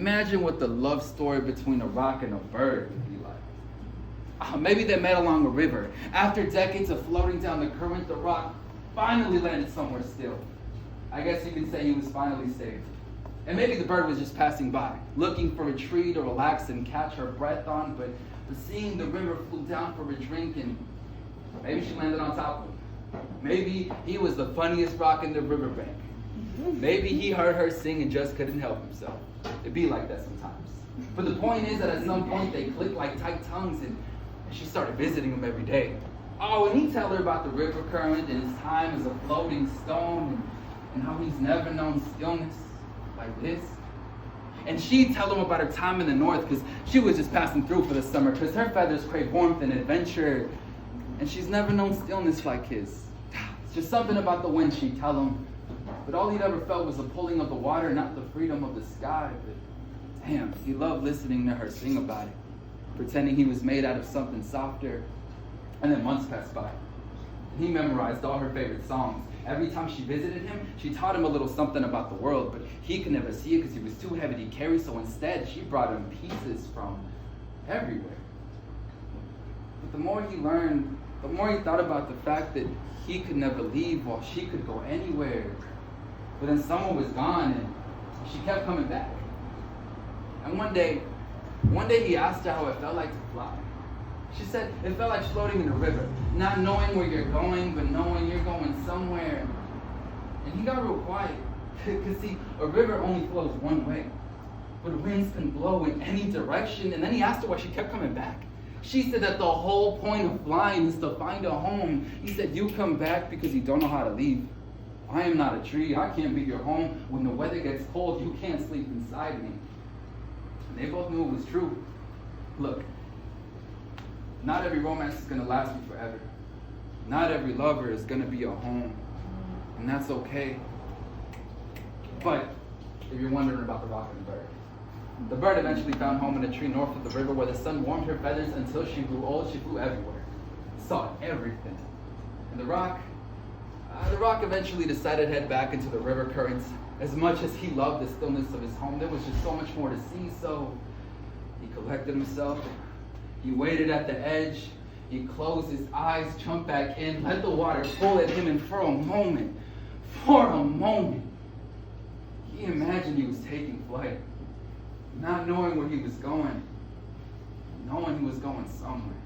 Imagine what the love story between a rock and a bird would be like. Maybe they met along a river. After decades of floating down the current, the rock finally landed somewhere still. I guess you could say he was finally saved. And maybe the bird was just passing by, looking for a tree to relax and catch her breath on, but seeing the river flew down for a drink, and maybe she landed on top of him. Maybe he was the funniest rock in the riverbank. Maybe he heard her sing and just couldn't help himself. It'd be like that sometimes. But the point is that at some point they clicked like tight tongues, and she started visiting him every day. Oh, and he'd tell her about the river current and his time as a floating stone, and how he's never known stillness like this. And she'd tell him about her time in the north, because she was just passing through for the summer, because her feathers crave warmth and adventure, and she's never known stillness like his. It's just something about the wind, she'd tell him. But all he'd ever felt was the pulling of the water, not the freedom of the sky. But damn, he loved listening to her sing about it, pretending he was made out of something softer. And then months passed by. He memorized all her favorite songs. Every time she visited him, she taught him a little something about the world, but he could never see it because he was too heavy to carry, so instead she brought him pieces from everywhere. But the more he learned, the more he thought about the fact that he could never leave while she could go anywhere. But then someone was gone and she kept coming back. And one day he asked her how it felt like to fly. She said it felt like floating in a river, not knowing where you're going, but knowing you're going somewhere. And he got real quiet, because see, a river only flows one way, but winds can blow in any direction. And then he asked her why she kept coming back. She said that the whole point of flying is to find a home. He said, you come back because you don't know how to leave. I am not a tree. I can't be your home. When the weather gets cold, you can't sleep inside me. And they both knew it was true. Look, not every romance is going to last you forever. Not every lover is going to be a home. And that's okay. But if you're wondering about the rock and the bird eventually found home in a tree north of the river where the sun warmed her feathers until she grew old. She flew everywhere, saw everything. And the rock eventually decided to head back into the river currents. As much as he loved the stillness of his home, there was just so much more to see, so he collected himself. He waited at the edge. He closed his eyes, jumped back in, let the water pull at him, and for a moment, he imagined he was taking flight, not knowing where he was going, knowing he was going somewhere.